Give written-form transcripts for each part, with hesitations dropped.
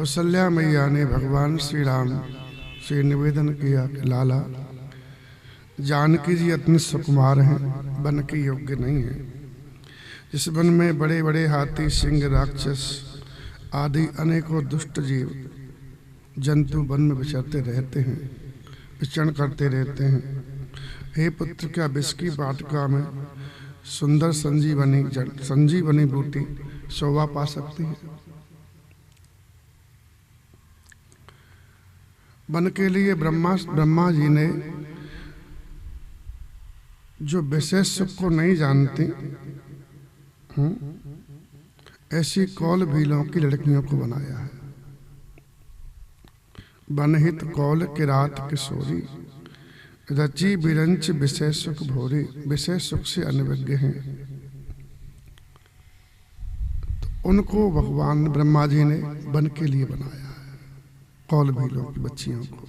कौशल्या मैया ने भगवान श्री राम से निवेदन किया कि लाला, जानकी जी अत्यंत सुकुमार हैं, वन के योग्य नहीं है। जिस वन में बड़े बड़े हाथी, सिंह, राक्षस आदि अनेकों दुष्ट जीव जंतु वन में विचरते रहते हैं, विचरण करते रहते हैं। हे पुत्र, क्या विष की वाटिका में सुंदर संजीवनी बूटी शोभा पा सकती है? वन के लिए ब्रह्मा जी ने जो विशेष सुख को नहीं जानती, ऐसी कौल भीलों की लड़कियों को बनाया है। बनहित कौल किरात किशोरी, रची बिरंच विशेष सुख भोरी। विशेष सुख से अनभिज्ञ हैं, तो उनको भगवान ब्रह्मा जी ने वन के लिए बनाया है, कौल भीलों की बच्चियों को,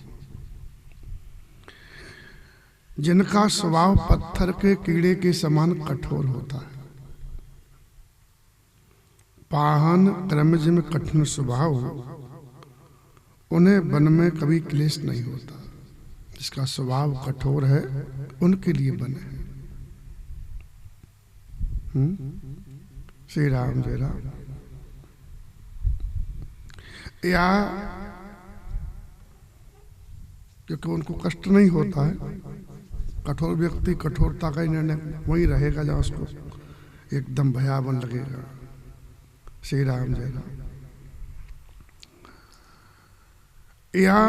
जिनका स्वभाव पत्थर के कीड़े के समान कठोर होता है। पाहन क्रमज में कठिन स्वभाव, उन्हें वन में कभी क्लेश नहीं होता। जिसका स्वभाव कठोर है उनके लिए वन है। श्री राम जय राम। या क्योंकि उनको कष्ट नहीं होता है, कठोर व्यक्ति कठोरता का ही निर्णय वही रहेगा जहाँ उसको एकदम भयावन लगेगा। श्री राम जय राम। या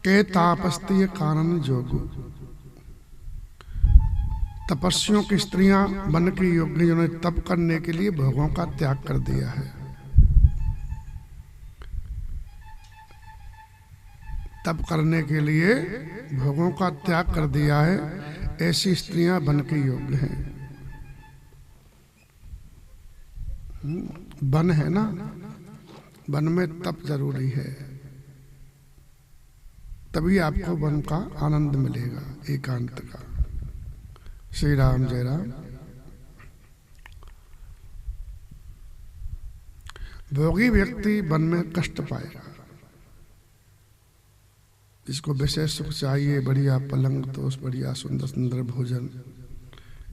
के तापस्तीय कारण जोगु, तपस्वियों की स्त्रियां वन के योग्य जिन्होंने तप करने के लिए भोगों का त्याग कर दिया है। तप करने के लिए भोगों का त्याग कर दिया है, ऐसी स्त्रियां वन के योग्य हैं। वन है ना, वन में तप जरूरी है, तभी आपको वन का आनंद मिलेगा, एकांत का। श्री राम जय राम। भोगी व्यक्ति वन में कष्ट पाएगा। जिसको विशेष सुख चाहिए, बढ़िया पलंग, तो उस बढ़िया सुंदर सुंदर भोजन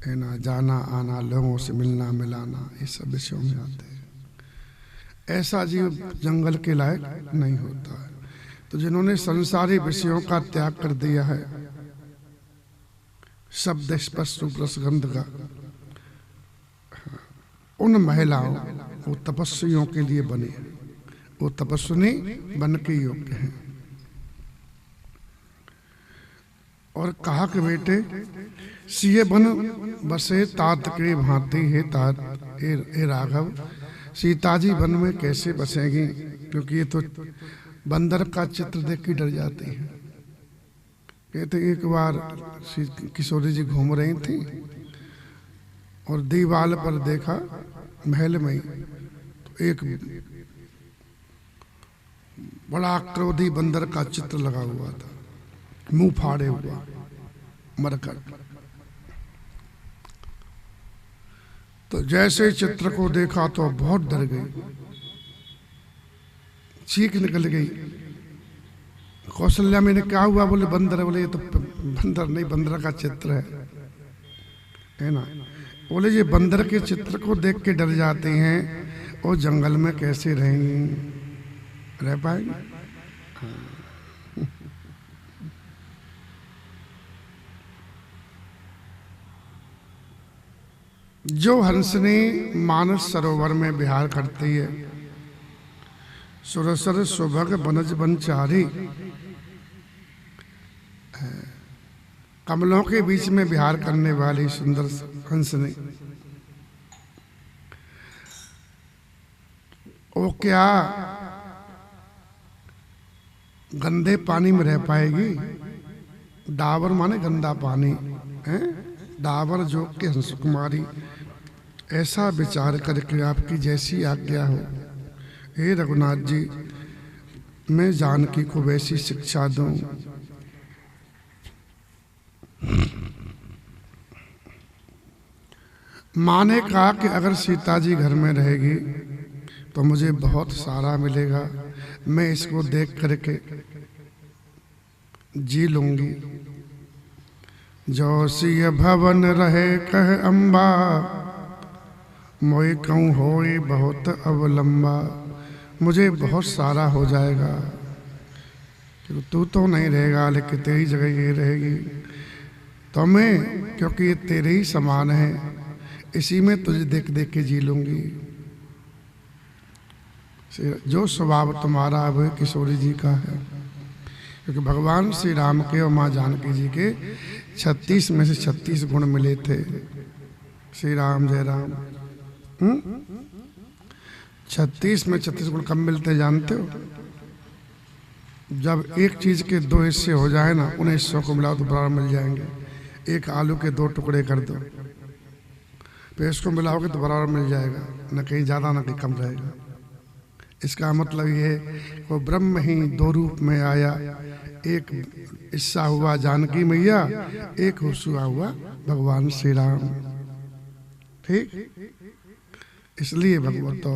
है ना, जाना आना, लोगों से मिलना मिलाना, ये सब विषयों में आते हैं। ऐसा जीव जंगल के लायक नहीं होता है। तो जिन्होंने संसारी विषयों का त्याग कर दिया है, शब्द स्पर्श रूप रसगंध का, उन महिलाओं, वो तपस्वियों के लिए बने, वो तपस्विनी वन के योग्य हैं। और कहा कि बेटे, सिए बन बसे तात के भांति है तात, हे राघव, सीता जी वन में कैसे बसेंगी? क्योंकि ये तो बंदर का चित्र देख के डर जाती है। कहते एक बार किशोरी जी घूम रही थी और दीवार पर देखा महल में, तो एक बड़ा क्रोधी बंदर का चित्र लगा हुआ था, मुंह फाड़े हुआ, मरकर। तो जैसे चित्र को देखा तो बहुत डर गई, चीख निकल गई। कौशल्या मैंने क्या हुआ? बोले बंदर। बोले ये तो बंदर नहीं, बंदर का चित्र है ना। बोले ये बंदर के चित्र को देख के डर जाते हैं, और जंगल में कैसे रहेंगी, रह पाएंगे? जो हंसनी मानस सरोवर में विहार करती है, सुरसर सुभग बनज बनचारी, कमलों के बीच में विहार करने वाली सुंदर हंसनी, वो क्या गंदे पानी में रह पाएगी? डाबर माने गंदा पानी है, डाबर जो कि हंस कुमारी। ऐसा विचार करके आपकी जैसी आज्ञा हो हे रघुनाथ जी, मैं जानकी को वैसी शिक्षा दूं। माँ ने कहा कि अगर सीता जी घर में रहेगी तो मुझे बहुत सारा मिलेगा, मैं इसको देख करके जी लूंगी। जो सिय भवन रहे कह अम्बा, मोई कहूँ होए बहुत अवलंबा। मुझे बहुत सारा हो जाएगा, क्योंकि तू तो नहीं रहेगा, लेकिन तेरी जगह ये रहेगी। तो मैं, क्योंकि ये तेरे ही समान है, इसी में तुझे देख देख के जी लूंगी। जो स्वभाव तुम्हारा अब किशोरी जी का है, क्योंकि भगवान श्री राम के और माँ जानकी जी के 36 में से 36 गुण मिले थे। श्री राम जय राम। 36 में 36 गुण कब मिलते जानते हो? जब एक चीज के 2 हिस्से हो जाए ना, उन हिस्सों को मिलाओ तो बराबर मिल जाएंगे। एक आलू के 2 टुकड़े कर दो, फिर इसको मिलाओगे तो बराबर मिल जाएगा, न कहीं ज्यादा न कहीं कम रहेगा। इसका मतलब ये वो ब्रह्म ही 2 रूप में आया, एक हिस्सा हुआ जानकी मैया, एक हिस्सा हुआ भगवान श्री राम। ठीक, इसलिए भगवत तो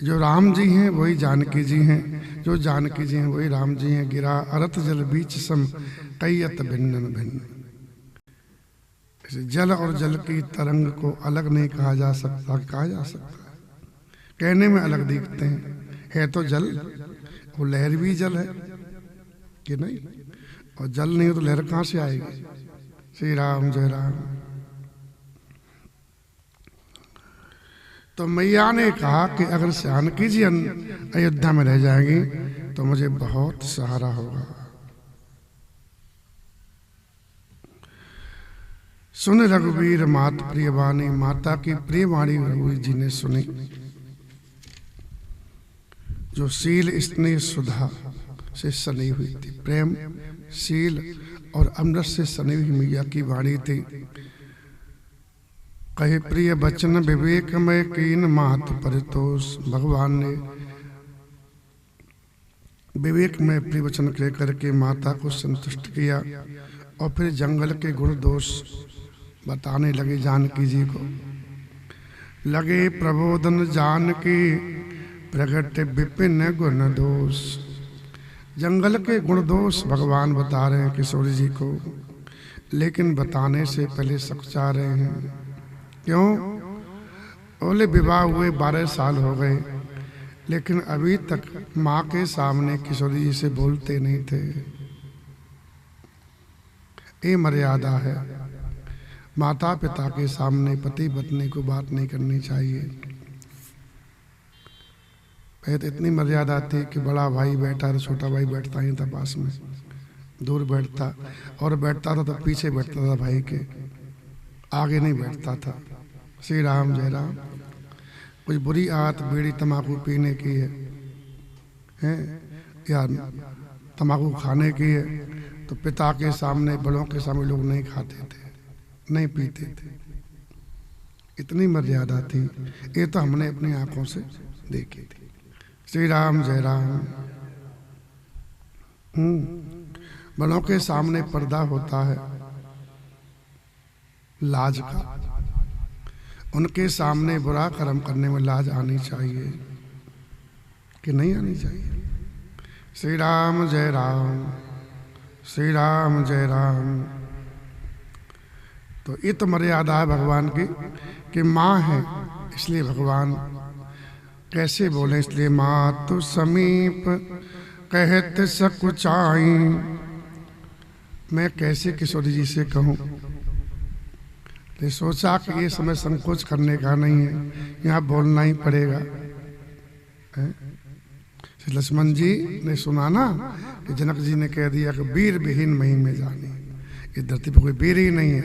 जो राम जी हैं वही जानकी जी हैं, जो जानकी जी हैं वही राम जी हैं। गिरा अरत जल बीच सम कैयत भिन्न भिन्न। जल और जल की तरंग को अलग नहीं कहा जा सकता, कहा जा सकता है, कहने में अलग दिखते हैं। है तो जल, वो लहर भी जल है कि नहीं, और जल नहीं हो तो लहर कहाँ से आएगी। श्री राम जय राम। तो मैया ने कहा कि अगर जानकी जी अयोध्या में रह जाएंगी तो मुझे बहुत सहारा होगा। सुन रघुवीर मात प्रिय वाणी, माता की प्रिय वाणी रघुवीर जी ने सुनी। जो शील स्नेह सुधा से सनी हुई थी, प्रेम शील और अमृत से सनी हुई मैया की वाणी थी। कहे प्रिय बचन विवेक में कीन मात परितोष। भगवान ने विवेक में प्रिय वचन कह करके माता को संतुष्ट किया, और फिर जंगल के गुण दोष बताने लगे जानकी जी को। लगे प्रबोधन जानकी प्रगट विपिन गुण दोष। जंगल के गुण दोष भगवान बता रहे हैं किशोरी जी को, लेकिन बताने से पहले सकुचा रहे हैं। क्यों? बोले विवाह हुए 12 साल हो गए, लेकिन अभी तक माँ के सामने किशोरी जी से बोलते नहीं थे। ये मर्यादा है, माता पिता के सामने पति पत्नी को बात नहीं करनी चाहिए। पहले तो इतनी मर्यादा थी कि बड़ा भाई बैठा तो छोटा भाई बैठता ही था पास में, दूर बैठता, और बैठता था तो पीछे बैठता था भाई के, आगे नहीं बैठता था। श्री राम जय राम। कुछ बुरी आदत बीड़ी तंबाकू पीने की है या तंबाकू खाने की है, तो पिता के सामने, बड़ों के सामने लोग नहीं खाते थे, नहीं पीते थे। इतनी मर्यादा थी, ये तो हमने अपनी आंखों से देखी थी। श्री राम जय राम। बड़ों के सामने पर्दा होता है लाज का, उनके सामने बुरा कर्म करने में लाज आनी चाहिए कि नहीं आनी चाहिए। श्री राम जय राम। श्री राम जय राम। तो ये तो मर्यादा है भगवान की कि माँ है, इसलिए भगवान कैसे बोले, इसलिए मातु समीप कहत सकुचाई। मैं कैसे किशोरी जी से कहूँ, सोचा कि ये समय संकोच करने का नहीं है, यहाँ बोलना ही पड़ेगा। लक्ष्मण जी ने सुना ना कि जनक जी ने कह दिया कि वीर विहीन मही में जानी, इस धरती पर कोई वीर ही नहीं है।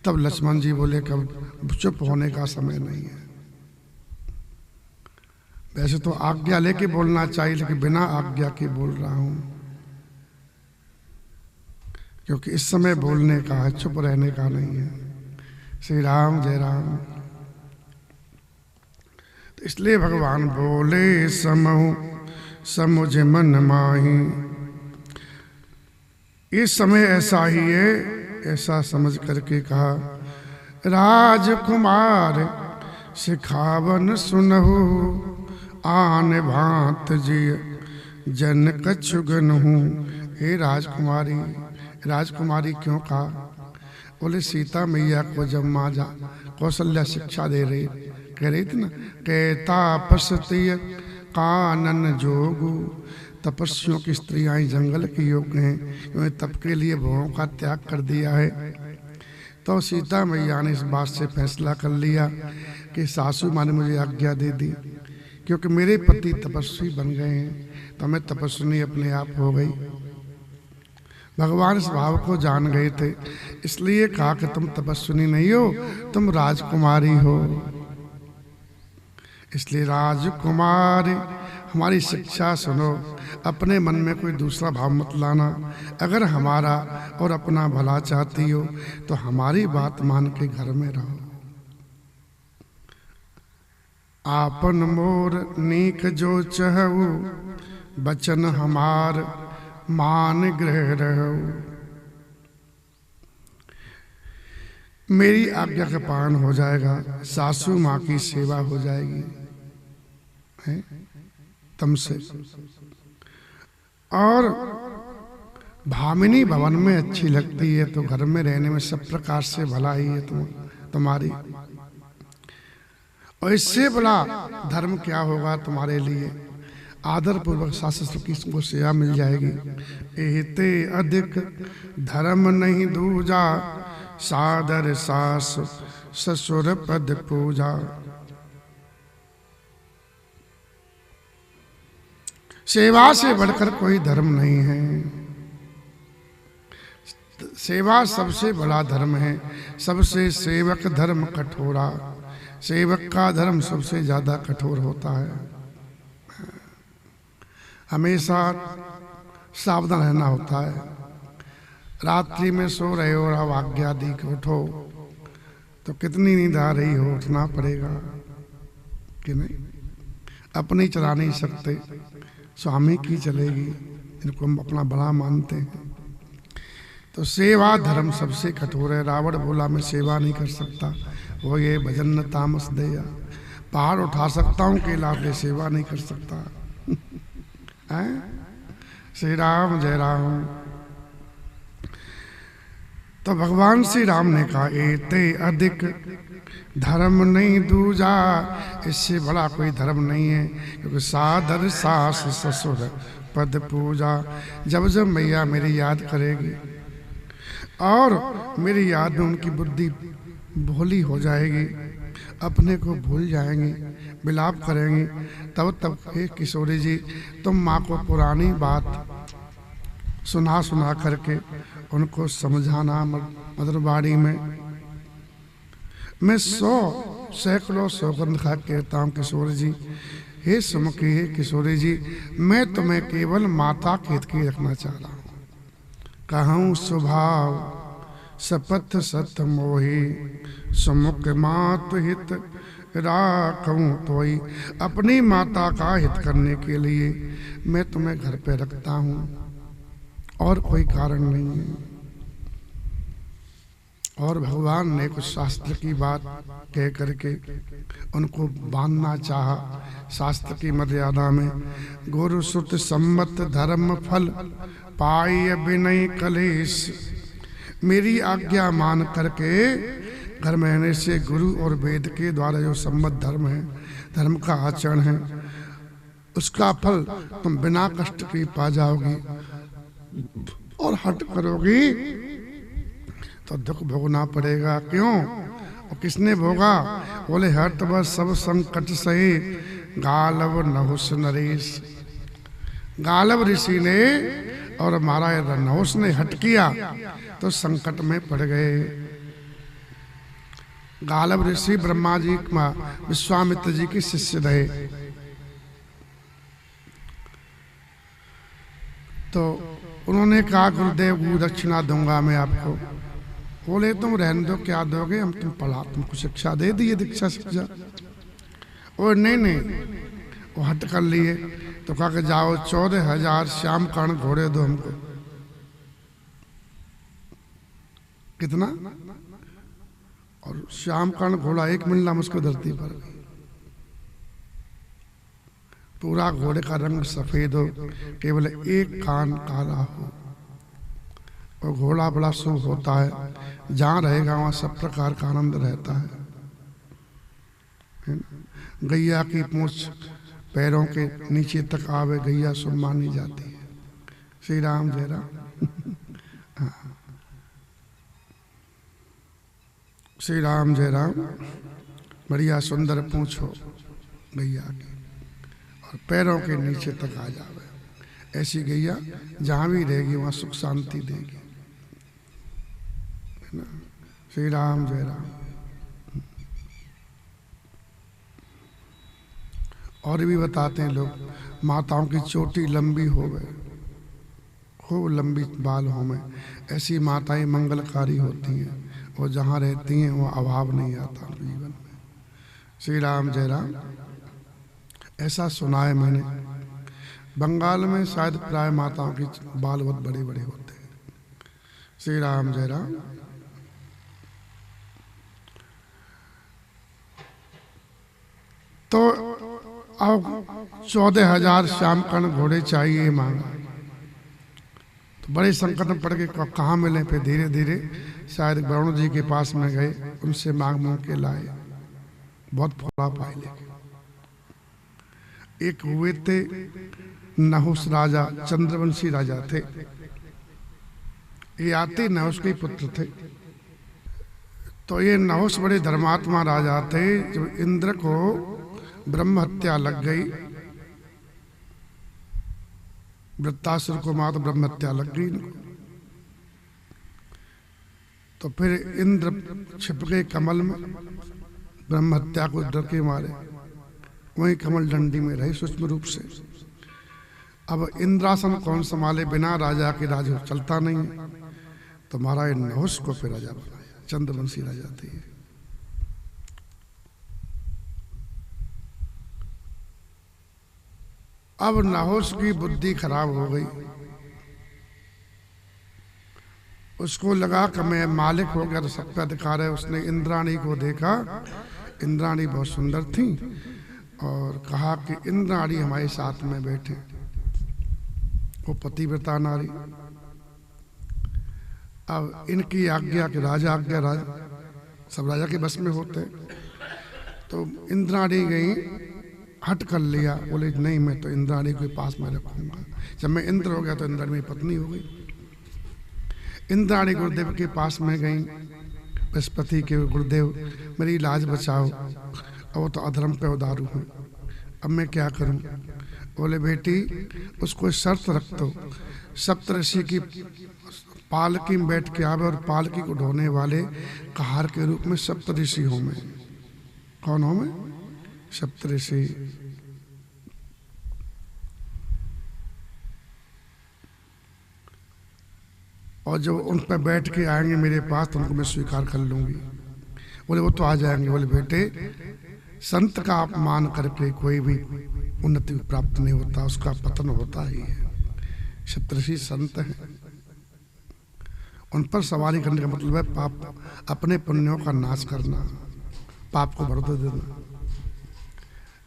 तब लक्ष्मण जी बोले कि अब चुप होने का समय नहीं है। वैसे तो आज्ञा लेके बोलना चाहिए, लेकिन बिना आज्ञा के बोल रहा हूं, क्योंकि इस समय बोलने का है, चुप रहने का नहीं है। श्री राम जय राम। तो इसलिए भगवान बोले समहु समुझ मन माही। इस समय ऐसा ही है, ऐसा समझ करके कहा राजकुमार सिखावन सुनहु आन भांत जिय जन कछुगन हूँ। हे राजकुमारी, राजकुमारी क्यों कहा? बोले सीता मैया को जब माँ जा कौशल्या शिक्षा दे रही, कह रही थी ना, कहता पसतीय कानन जोगु, तपस्वियों की स्त्रियां जंगल के योग्य हैं, उन्हें तप के लिए भवों का त्याग कर दिया है। तो सीता मैया ने इस बात से फैसला कर लिया कि सासू माँ ने मुझे आज्ञा दे दी, क्योंकि मेरे पति तपस्वी बन गए हैं तो मैं तपस्विनी अपने आप हो गई। भगवान इस भाव को जान गए थे, इसलिए कहा कि तुम तपस्विनी नहीं हो, तुम राजकुमारी हो। इसलिए राजकुमारी हमारी शिक्षा सुनो, अपने मन में कोई दूसरा भाव मत लाना। अगर हमारा और अपना भला चाहती हो तो हमारी बात मान के घर में रहो। आपन मोर नीक जो चहु, बचन हमार मान ग्रह रहो। मेरी आज्ञा का पालन हो जाएगा, सासू माँ की सेवा हो जाएगी है तुमसे, और भामिनी भवन में अच्छी लगती है तो घर में रहने में सब प्रकार से भला ही है तुम्हारी। और इससे बड़ा धर्म क्या होगा तुम्हारे लिए? आदर पूर्वक सास ससुर की को सेवा मिल जाएगी। एते अधिक धर्म नहीं दूजा, सादर सास ससुर पद पूजा। सेवा से बढ़कर कोई धर्म नहीं है। सेवा सबसे बड़ा धर्म है। सबसे सेवक धर्म कठोरा, सेवक का धर्म सबसे ज्यादा कठोर होता है। हमेशा सावधान रहना होता है। रात्रि में सो रहे हो और अब आज्ञा दी कि उठो, तो कितनी नींद आ रही हो, उठना पड़ेगा कि नहीं? अपनी चला नहीं सकते, स्वामी की चलेगी, इनको हम अपना बड़ा मानते हैं। तो सेवा धर्म सबसे कठोर है। रावण बोला मैं सेवा नहीं कर सकता, वो ये भजन तामस दया, पहाड़ उठा सकता हूँ केला ले, सेवा नहीं कर सकता। श्री राम जय राम। तो भगवान श्री राम ने कहा एते अधिक धर्म नहीं दूजा, इससे बड़ा कोई धर्म नहीं है, क्योंकि सादर सास ससुर पद पूजा। जब जब मैया मेरी याद करेगी और मेरी याद में उनकी बुद्धि भोली हो जाएगी, अपने को भूल जाएंगी, विलाप करेंगी, तब हे किशोरी जी तुम माँ को पुरानी बात सुना सुना करके उनको समझाना मधुरवाणी में। मैं सैकड़ों सौगंध खा कहता हूँ किशोरी जी, हे सुमुखी, हे किशोरी जी, मैं तुम्हें केवल माता के हित की रखना चाह रहा हूँ। कहूँ स्वभाव सपथ सत मोही, सुमुख मात हित राखूं तोई। अपनी माता का हित करने के लिए मैं तुम्हें घर पे रखता हूँ, और कोई कारण नहीं है। और भगवान ने कुछ शास्त्र की बात कह करके उनको बांधना चाहा शास्त्र की मर्यादा में। गुरु सुत सम्मत धर्म फल पाई विनय कलेश। मेरी आज्ञा मान करके घर में रहने से गुरु और वेद के द्वारा जो सम्मत धर्म है, धर्म का आचरण है, उसका फल तुम बिना कष्ट के पा जाओगी। और हट करोगी तो दुख भोगना पड़ेगा। क्यों? और किसने भोगा? बोले हट बस सब संकट सही, गालव नहुस नरेश। गालव ऋषि ने और महाराज नहुस ने हट किया तो संकट में पड़ गए। गालव ऋषि ब्रह्मा जी विश्वामित्र जी के शिष्य रहे। तो उन्होंने कहा गुरुदेव दक्षिणा दूंगा मैं आपको। बोले तुम रहने दो, क्या दोगे? हम तुमको शिक्षा दे दिए, दीक्षा शिक्षा। और नहीं वो हट कर लिए। तो कहा कि जाओ 14,000 श्याम कर्ण घोड़े दो हमको। कितना? और श्याम कर्ण घोड़ा एक मिलना मुश्किल धरती पर। पूरा घोड़े का रंग सफेद हो, केवल एक कान काला हो। और घोड़ा बड़ा शुभ होता है, जहाँ रहेगा वहाँ सब प्रकार का आनंद रहता है। गैया की पूंछ पैरों के नीचे तक आवे, गैया शुभ मानी जाती है। श्री राम जय राम। श्री राम जय राम। बढ़िया सुंदर पूंछ हो गैया की और पैरों के नीचे तक आ जावे। ऐसी गैया जहाँ भी रहेगी वहाँ सुख शांति देगी। श्री राम जय राम। और भी बताते हैं लोग, माताओं की चोटी लंबी हो गए, खूब लंबी बाल हो में, ऐसी माताएं मंगलकारी होती हैं। वो जहाँ रहती हैं वो अभाव नहीं आता जीवन में। श्री राम जय राम। ऐसा सुना है मैंने, बंगाल में शायद प्राय माताओं की बाल बहुत बड़े बड़े होते हैं। श्री राम जय राम। तो अब 14,000 श्याम कर्ण घोड़े चाहिए मांगा। तो बड़े संकट में पड़ के कहाँ मिले। फिर धीरे धीरे शायद वरुण जी के पास में गए, उनसे मांग मांग के लाए। बहुत फला पाए लेके। एक हुए थे नहुस राजा, चंद्रवंशी राजा थे। ये आते नहुस के पुत्र थे। तो ये नहुस बड़े धर्मात्मा राजा थे। जब इंद्र को ब्रह्म हत्या लग गई, वृत्तासुर को मार तो ब्रह्म हत्या लग गई इनको। तो फिर इंद्र छिप गए कमल में, ब्रह्म हत्या को डर के मारे। वही कमल डंडी में रहे सूक्ष्म रूप से। अब इंद्रासन कौन संभाले, बिना राजा के राज चलता नहीं है। तो महाराज नहुस को फिर राजा बनाया, चंद्रवंशी राजा थे। अब नहुस की बुद्धि खराब हो गई। उसको लगा कि मैं मालिक हो गया तो सब पे अधिकार है। उसने इंद्राणी को देखा, इंद्राणी बहुत सुंदर थी, और कहा कि इंद्राणी हमारे साथ में बैठे। वो पतिव्रता नारी। अब इनकी आज्ञा के राजा आज्ञा, राजा सब राजा के बस में होते। तो इंद्राणी गई, हट कर लिया। बोले नहीं, मैं तो इंद्राणी के पास में रखूंगा। जब मैं इंद्र हो गया तो इंद्राणी मेरी पत्नी हो गई। इंद्राणी गुरुदेव के पास में गई, बृहस्पति के गुरुदेव मेरी लाज बचाओ, अब वो तो अधर्म पे उदारू हूँ, अब मैं क्या करूं। बोले बेटी उसको शर्त रख दो, सप्तऋषि की पालकी में बैठ के आवे और पालकी को ढोने वाले कहार के रूप में सप्तऋषि हो मैं। कौन हो मैं? सप्तऋषि। और जब उन पर बैठ के आएंगे मेरे पास तो उनको मैं स्वीकार कर लूंगी। बोले वो तो आ जाएंगे। बोले बेटे संत का अपमान करके कोई भी उन्नति प्राप्त नहीं होता, उसका पतन होता ही है। सप्तऋषि संत हैं, उन पर सवारी करने का मतलब है पाप, अपने पुण्यों का नाश करना, पाप को बढ़ोतरी देना।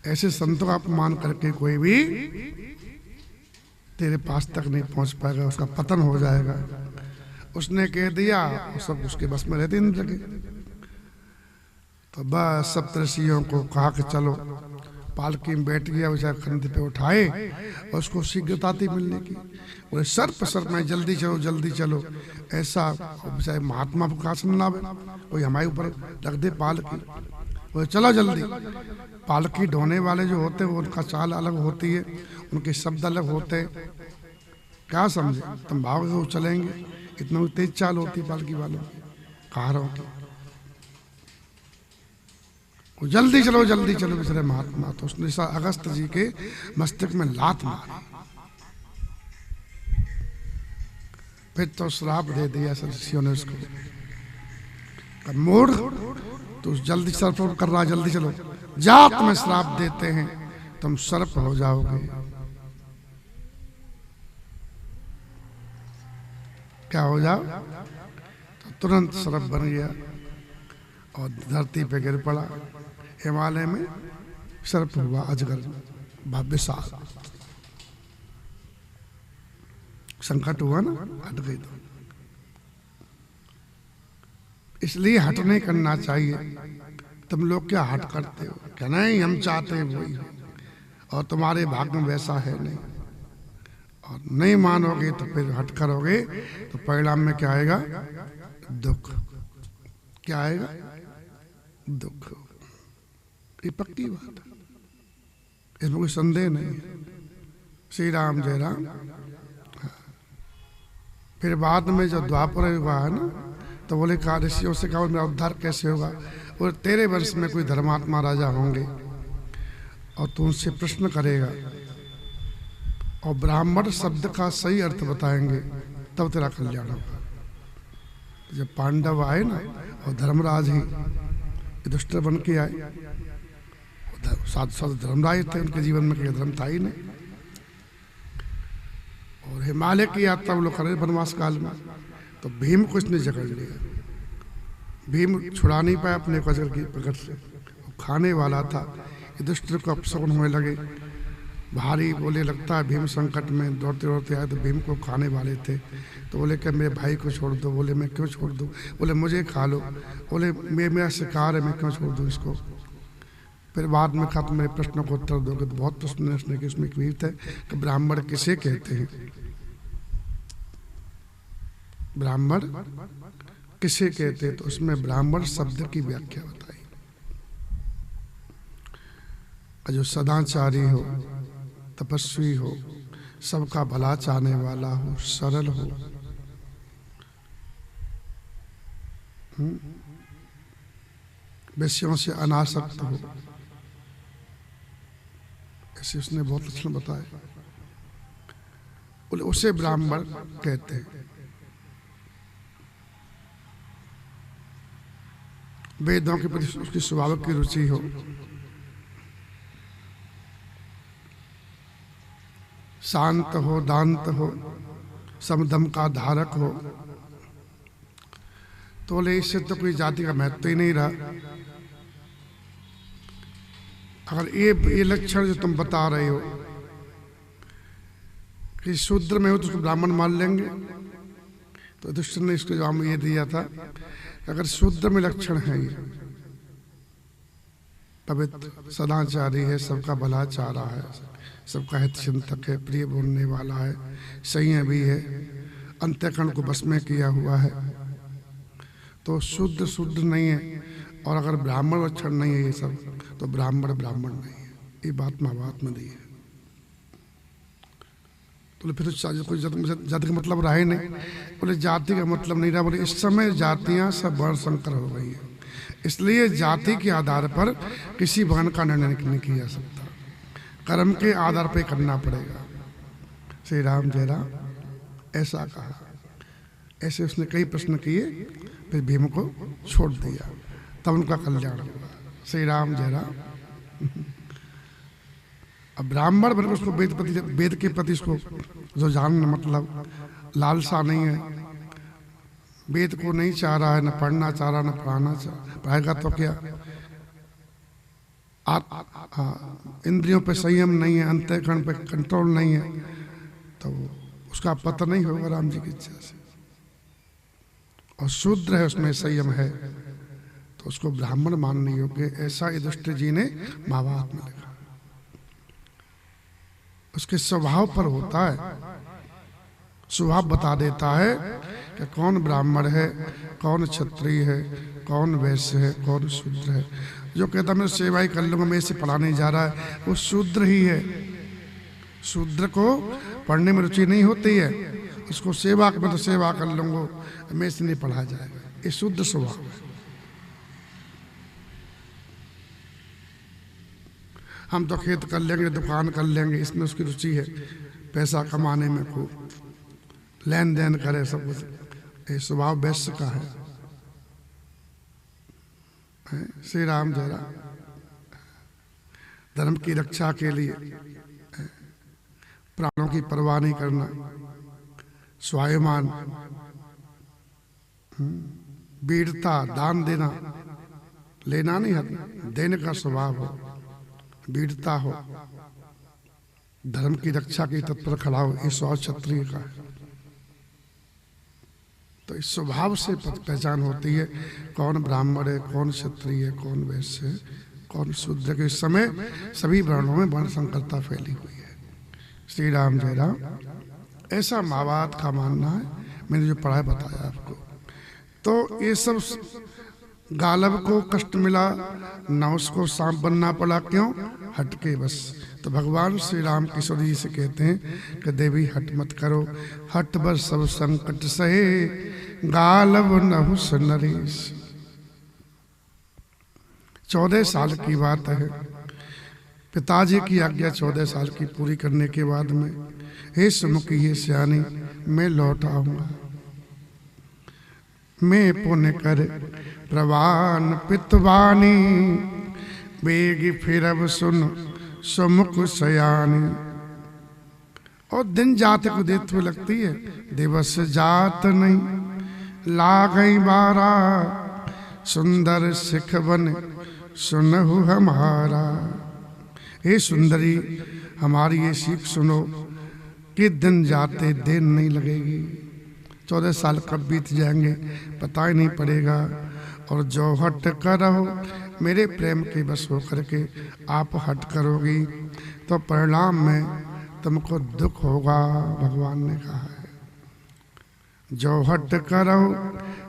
ऐसे संतों का अपमान करके कोई भी तेरे पास तक नहीं पहुंच पाएगा, उसका पतन हो जाएगा। उसने कह दिया, सब उसके बस में रहते इंद्र के। तो बस सप्तऋषियों को कहा कि चलो, पालकी में बैठ गया, उसे कंधे पे उठाए और उसको शीघ्रता थी मिलने की। बोले सर्प में जल्दी चलो जल्दी चलो। ऐसा चाहे महात्मा को कहा सुनना कोई हमारे ऊपर रख दे पालकी। बोले चलो जल्दी। पालकी ढोने वाले जो होते हैं वो उनका चाल अलग होती है, उनके शब्द अलग होते हैं। क्या समझे तुम, भागोगे वो चलेंगे, इतना तेज चाल होती है पालकी वालों की, कहारों की। जल्दी चलो बेचारे महात्मा। तो उसने अगस्त जी के मस्तक में लात मारी, फिर तो श्राप दे दिया ऋषियों ने उसको। मूढ़, तो जल्दी सर्प कर रहा, जल्दी चलो, जा तुम्हें श्राप देते हैं, तुम सर्प हो जाओगे। क्या हो जाओ? तो तुरंत सर्प बन गया। और धरती पे गिर पड़ा। हिमालय में सर्प हुआ, अजगर विशाल संकट हुआ ना, हट गई। तो इसलिए हट नहीं करना चाहिए। तुम लोग क्या हट करते हो? क्या नहीं, हम चाहते हैं वही हो, और तुम्हारे भाग्य में वैसा है नहीं, और नहीं मानोगे तो फिर हट करोगे तो परिणाम में क्या आएगा? दुख। क्या आएगा? दुख। ये पक्की बात है, इसमें कोई संदेह नहीं। श्री राम जय राम। फिर बाद में जब द्वापर हुआ है ना, तो बोले कहा, ऋषियों से कहा मेरा उद्धार कैसे होगा? और तेरे वंश में कोई धर्मात्मा राजा होंगे और तू उनसे प्रश्न करेगा और ब्राह्मण शब्द का सही अर्थ बताएंगे, तब तेरा कल्याण होगा। जब पांडव आए ना, और धर्मराज ही युधिष्ठिर बन के आए, साथ साथ धर्मराज थे, उनके जीवन में कोई धर्म था ही नहीं। और हिमालय की यात्रा वो लोग करे वनवास काल में, तो भीम को इसने जकड़ लिया। भीम छुड़ा नहीं पाया अपने अजगर की पकड़ से, वो खाने वाला था। युधिष्ठिर को अपशकुन होने लगे, भारी बोले लगता है भीम संकट में दौड़ते दौड़ते आए तो भीम को खाने वाले थे। तो बोले कि मेरे भाई को छोड़ दो। बोले मैं क्यों छोड़ दूँ? बोले मुझे खा लो। बोले मेरा शिकार है, मैं क्यों छोड़ दूँ इसको? फिर बाद में कहा, मेरे प्रश्नों को उत्तर दोगे। तो बहुत प्रश्न उसने कि उसमें एक है कि ब्राह्मण किसे कहते हैं? ब्राह्मण किसे कहते हैं? तो उसमें ब्राह्मण शब्द की व्याख्या बताई, जो सदाचारी हो, तपस्वी हो, सबका भला चाहने वाला हो, सरल हो, विषयों से अनासक्त हो, ऐसे उसने बहुत लक्षण बताए। बोले उसे ब्राह्मण कहते हैं। वेदों के प्रति उसकी स्वभाव की रुचि हो, शांत हो, दांत हो, समदम का धारक हो। तो बोले इससे तो कोई जाति का महत्व ही नहीं रहा। अगर ये लक्षण जो तुम बता रहे हो कि शूद्र में हो तो उसको ब्राह्मण मान लेंगे। तो युधिष्ठिर ने इसको जवाब ये दिया था, अगर शूद्र में लक्षण है, ये पवित्र सदाचारी है, सबका भला चाह रहा है, सबका हित चिंतक है, प्रिय बोलने वाला है, संयमी भी है, अंतःकरण को बस में किया हुआ है, तो शुद्ध नहीं है। और अगर ब्राह्मण लक्षण नहीं है ये सब, तो ब्राह्मण नहीं है। ये बात महाभारत में दी है। तो फिर कोई जाति का मतलब रहा ही नहीं। बोले जाति का मतलब नहीं रहा। बोले इस समय जातियां सब वर्ण संकर हो गई है, इसलिए जाति के आधार पर किसी वर्ण का निर्णय नहीं किया जा सकता, कर्म के आधार पर करना पड़ेगा। श्री राम जय राम। ऐसा कहा। ऐसे उसने कई प्रश्न किए, फिर भीम को छोड़ दिया, तब उनका कल्याण हुआ। श्री राम जय राम। अब ब्राह्मण बनकर उसको वेद के प्रति उसको जो जानना, मतलब लालसा नहीं है, वेद को नहीं चाह रहा है, न पढ़ना चाह रहा, न पढ़ाना पाएगा तो क्या। इंद्रियों पे संयम नहीं है, अंतःकरण पे कंट्रोल नहीं है, तो उसका पतन नहीं होगा राम जी की इच्छा से। और शूद्र है, उसमें संयम है, तो उसको ब्राह्मण मानने योग्य। ऐसा युधिष्ठिर जी ने महाभारत में लिखा। उसके स्वभाव पर होता है, स्वभाव बता देता है कि कौन ब्राह्मण है, कौन क्षत्रिय है, कौन वैश्य है, कौन शूद्र है। जो कहता मैं सेवा ही कर लूंगा, मैं इसे पढ़ाने जा रहा है, वो शूद्र ही है। शूद्र को पढ़ने में रुचि नहीं होती है, उसको सेवा में तो सेवा कर लूंगा, मैं इसे नहीं पढ़ा जाएगा। ये शूद्र स्वभाव है। हम तो खेत कर लेंगे, दुकान कर लेंगे, इसमें उसकी रुचि है, पैसा कमाने में, खूब लेन देन करे, सब कुछ। ये स्वभाव वैश्य का है। श्री राम जय राम। धर्म की रक्षा के लिए प्राणों की परवाह नहीं करना, स्वाभिमान, वीरता, दान देना, लेना नहीं हक, देने का स्वभाव हो, वीरता हो, धर्म की रक्षा की तत्पर खड़ा हो, ये स्वभाव क्षत्रिय का है। तो इस स्वभाव से पहचान होती है कौन ब्राह्मण है, कौन क्षत्रिय है, कौन वैश्य है, कौन शूद्र के। इस समय सभी वर्णों में वर्ण संकरता फैली हुई है। श्री राम जय राम। ऐसा महाभारत का मानना है, मैंने जो पढ़ा है बताया आपको। तो ये सब गालब को कष्ट मिला, ना उसको सांप बनना पड़ा, क्यों? हटके बस। तो भगवान श्री राम किशोर जी से कहते हैं कि देवी हट मत करो, हट बर सब संकट सहे, गालब नहुस नरेश। 14 साल की बात है, पिताजी की आज्ञा 14 साल की पूरी करने के बाद में, हे सुमुखी हे सियानी, मैं लौट आऊंगा, मैं पुण्य कर प्रवान पितवानी, बेगी फिर अब सुन सुमुख सयानी। और दिन जाते को देखते हुए लगती है, दिवस जात नहीं लागई बारा, सुंदर सिख बन सुनहु हमारा। हे सुंदरी, हमारी ये सीख सुनो कि दिन जाते देर नहीं लगेगी। 14 साल कब बीत जाएंगे पता ही नहीं पड़ेगा। और जो हट करो मेरे प्रेम के बस हो करके आप हट करोगी तो परिणाम में तुमको दुख होगा, भगवान ने कहा है। जो हट करो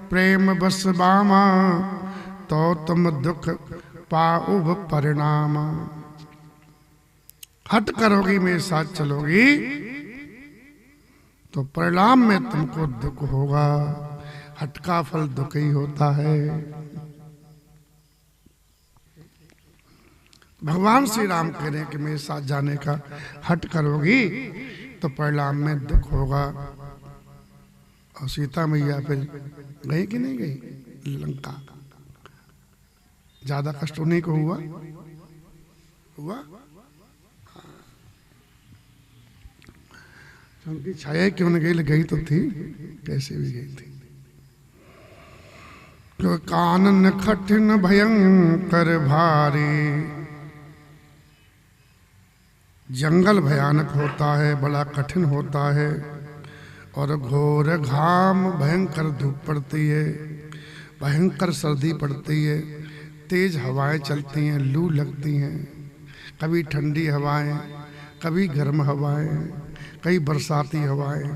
प्रेम बस बामा, तो तुम दुख पाओ परिणाम। हट करोगी, मेरे साथ चलोगी तो परिणाम में तुमको दुख होगा। हट का फल दुख ही होता है। भगवान श्री राम कह रहे हैं कि मेरे साथ जाने का हट करोगी तो परिणाम में दुख होगा। और सीता मैया फिर गई कि नहीं गई लंका? ज्यादा कष्ट उन्हीं को हुआ? उनकी छाया क्यों न गई, गई तो थी, कैसे भी गई थी। तो कानन कठिन भयंकर भारी, जंगल भयानक होता है, बड़ा कठिन होता है। और घोर घाम, भयंकर धूप पड़ती है, भयंकर सर्दी पड़ती है, तेज हवाएं चलती हैं, लू लगती हैं, कभी ठंडी हवाएं, कभी गर्म हवाएं, कई बरसाती हवाएं।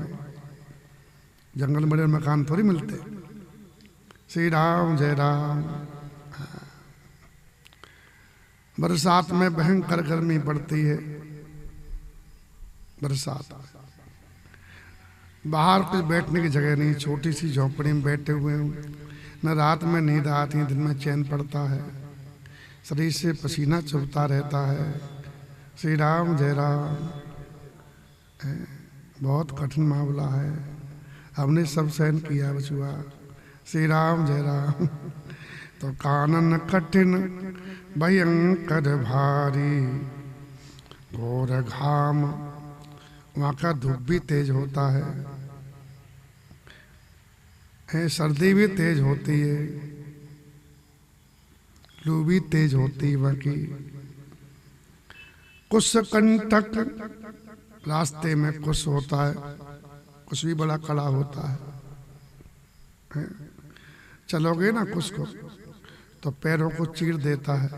जंगल में मकान थोड़ी मिलते। श्री राम जय राम। बरसात में भयंकर गर्मी पड़ती है। बरसात बाहर कुछ बैठने की जगह नहीं, छोटी सी झोंपड़ी में बैठे हुए हूँ, न रात में नींद आती, दिन में चैन पड़ता है, शरीर से पसीना चुभता रहता है। श्री राम जय राम। बहुत कठिन मामला है, हमने सब सहन किया बचुआ। श्री राम जय राम। तो कानन कठिन भयंकर भारी, घोर घाम, वहाँ का धूप भी तेज होता है, सर्दी भी तेज होती है, लू भी तेज होती है वहाँ की। कुछ कंटक, रास्ते में कुछ होता है, कुछ भी बड़ा कड़ा होता है। चलोगे ना कुछ को तो पैरों को चीर देता है,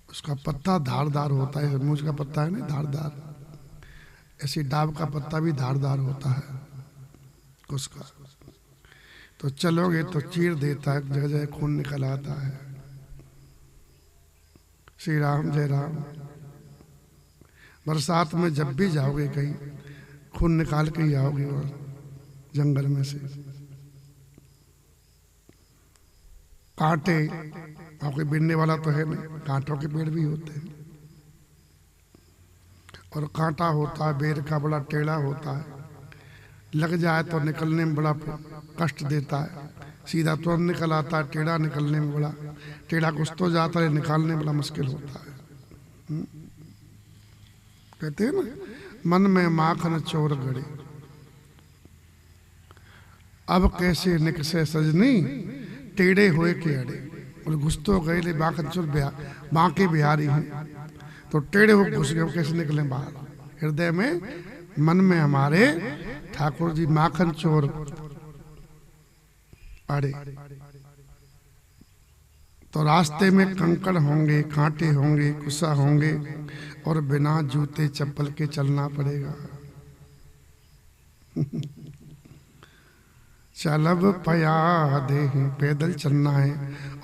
उसका पत्ता धारदार होता है। मूंछ का पत्ता है ना धारदार, ऐसी डाब का पत्ता भी धारदार होता है उसका। तो चलोगे तो चीर देता है, जगह जगह खून निकल आता है। श्री राम जय राम। बरसात में जब भी जाओगे कहीं, खून निकाल के ही आओगे वहां जंगल में से। कांटे, कोई बिनने वाला तो है नहीं, कांटों के पेड़ भी होते हैं। और कांटा होता है बेर का, बड़ा टेढ़ा होता है, लग जाए तो निकलने में बड़ा कष्ट देता है। सीधा तुरंत निकल आता है, टेढ़ा निकलने में बड़ा, टेढ़ा कुछ तो जाता है, निकालने में बड़ा मुश्किल होता है। कहते हैं ना, मन में माखन चोर गड़ी, अब कैसे निकसे सजनी, टेढ़े हुए के अड़े, और घुस तो गए ले बांके बिहारी हैं, तो टेढ़े हो घुस गए, कैसे निकले बाहर? हृदय में, मन में हमारे ठाकुर जी माखन चोर अड़े। तो रास्ते में कंकड़ होंगे, कांटे होंगे, कुसा होंगे, और बिना जूते चप्पल के चलना पड़ेगा। चलब पया दे, पैदल चलना है,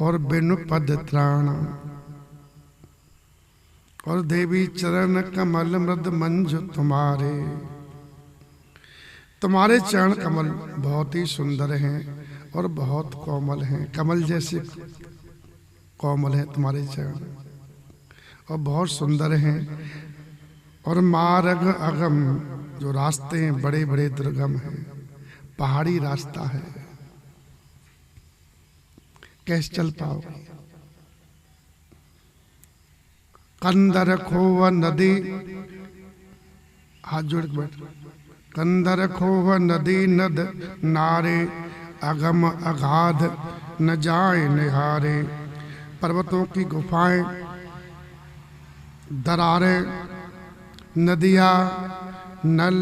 और बिनु पद त्राण, और देवी चरण कमल मृद मंजु तुम्हारे। तुम्हारे चरण कमल बहुत ही सुंदर हैं और बहुत कोमल हैं, कमल जैसे कोमल है तुम्हारे चरण, और बहुत सुंदर हैं। और मार्ग अगम, जो रास्ते हैं बड़े बड़े दुर्गम हैं, पहाड़ी रास्ता है, कैसे चल पाओगे? कंदर खोव नदी, हाथ जोड़ के बैठ, कंदर खोव नदी नद नारे, अगम अगाध न जाए निहारे। पर्वतों की गुफाएं, दरारें, नदियाँ, नल,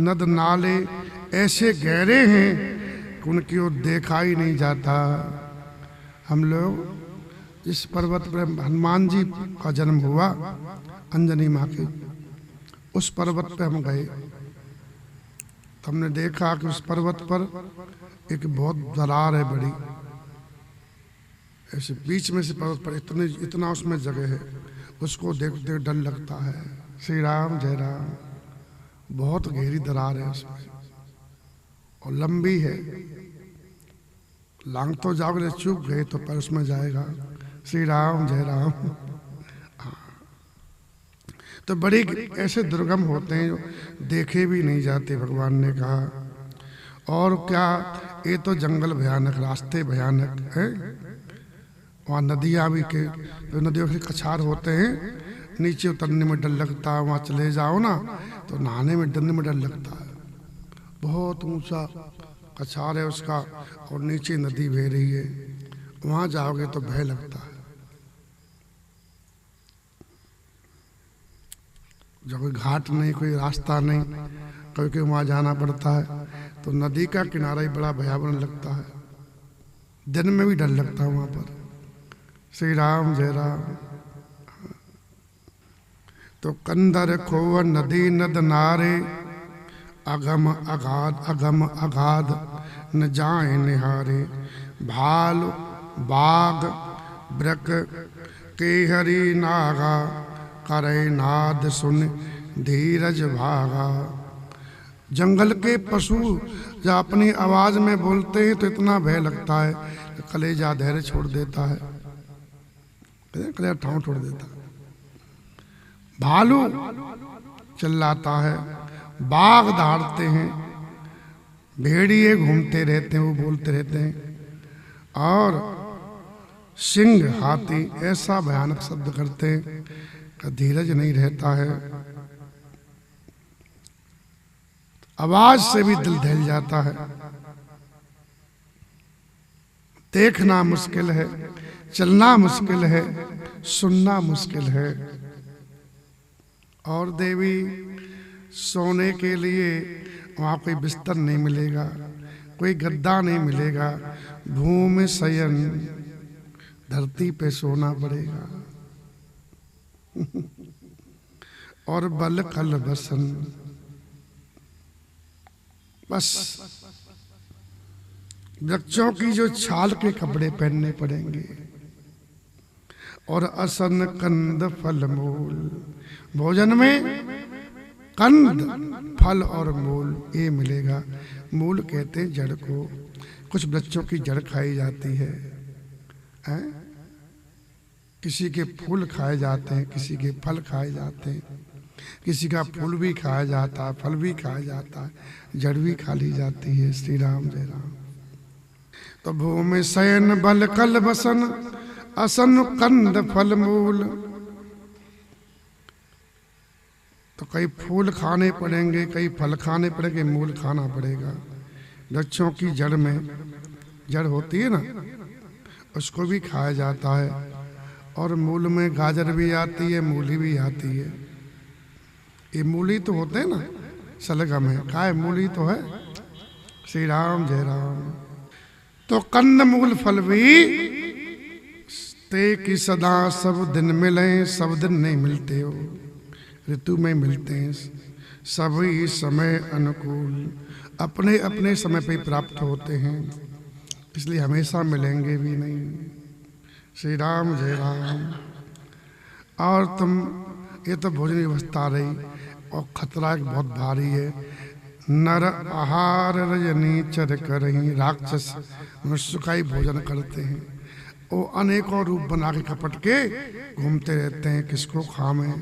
नद नाले ऐसे गहरे हैं कि उनकी ओर देखा ही नहीं जाता। हम लोग इस पर्वत पर हनुमान जी का जन्म हुआ, अंजनी माँ के, उस पर्वत पे हम गए, तो हमने देखा कि उस पर्वत पर एक बहुत दरार है बड़ी, ऐसे बीच में से पर्वत पर इतना उसमें जगह है, उसको देखते डर लगता है। श्री राम जय राम, बहुत गहरी दरार है उसमें और लंबी है, लांग तो जाओगे, चूक गए तो पर उसमें जाएगा। श्री राम जय राम। तो बड़े ऐसे दुर्गम होते हैं जो देखे भी नहीं जाते, भगवान ने कहा। और क्या, ये तो जंगल भयानक, रास्ते भयानक है, वहाँ नदियाँ भी के, जो नदियों के कछार होते हैं, नीचे उतरने में डर लगता है, वहाँ चले जाओ ना तो नहाने में डरने में डर लगता है, बहुत ऊंचा कछार है उसका, और नीचे नदी बह रही है, वहाँ जाओगे तो भय लगता है। जब कोई घाट नहीं, कोई रास्ता नहीं, कभी वहाँ जाना पड़ता है, तो नदी का किनारा ही बड़ा भयावह लगता है, दिन में भी डर लगता है वहाँ पर। श्री राम जय राम। तो कंदर खोव नदी नद नारे, अगम अगाध न जाए निहारे। भाल बाग ब्रक के हरि नागा, करे नाद सुन धीरज भागा। जंगल के पशु जब अपनी आवाज में बोलते हैं तो इतना भय लगता है कि कलेजा धैर्य छोड़ देता है, कलेजा ठाव छोड़ देता है। भालू चिल्लाता है, बाघ दहाड़ते हैं, भेड़िए घूमते रहते हैं, वो बोलते रहते हैं, और सिंह हाथी ऐसा भयानक शब्द करते हैं कि धीरज नहीं रहता है, आवाज से भी दिल दहल जाता है। देखना मुश्किल है, चलना मुश्किल है, सुनना मुश्किल है। और देवी सोने के लिए वहाँ कोई बिस्तर नहीं मिलेगा, कोई गद्दा नहीं मिलेगा, भूमि शयन, धरती पे सोना पड़ेगा। और बल कल बसन, बस वृक्षों की जो छाल के कपड़े पहनने पड़ेंगे, और असन कंद फल मूल, भोजन में कंद फल और मूल ये मिलेगा। मूल कहते हैं जड़ को, कुछ वृक्षों की जड़ खाई जाती है, किसी के फूल खाए जाते हैं, किसी के फल खाए जाते हैं, किसी का फूल भी खाया जाता है, फल भी खाया जाता है, जड़ भी खा ली जाती है। श्री राम जय राम। तो भूमि शयन बल कल बसन, असन कंद फल मूल। तो कई फूल खाने पड़ेंगे, कई फल खाने पड़ेंगे, मूल खाना पड़ेगा। वृक्षों की जड़ में, जड़ होती है ना, उसको भी खाया जाता है। और मूल में गाजर भी आती है, मूली भी आती है। ये मूली तो होते हैं ना, सलगम है, काय मूली तो है। श्री राम जय राम। तो कंद मूल फल भी ते की सदा सब दिन मिले, सब दिन नहीं मिलते हो, ऋतु में मिलते हैं। सभी समय अनुकूल, अपने अपने समय पे प्राप्त होते हैं, इसलिए हमेशा मिलेंगे भी नहीं। श्री राम जय राम। और तुम, ये तो भोजन व्यवस्था रही, और खतरा एक बहुत भारी है। नर आहार रजनी चर करही, राक्षस मनुष्य का ही भोजन करते हैं। वो अनेकों रूप बना के कपट के घूमते रहते हैं, किसको खावे।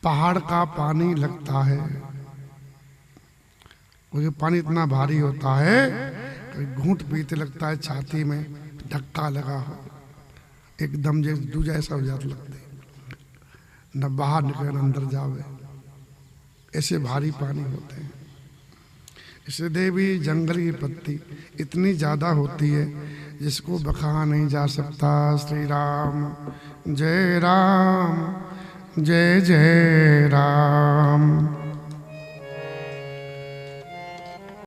पहाड़ का पानी लगता है, वो पानी इतना भारी होता है कि घूंट पीते लगता है, छाती में धक्का लगा हो, एकदम जैसा ऐसा हो जाता लगता है, न बाहर निकले न अंदर जावे, ऐसे भारी पानी होते हैं। इससे देवी जंगल की पत्ती इतनी ज्यादा होती है जिसको बखा नहीं जा सकता। श्री राम जय राम, जय जय राम।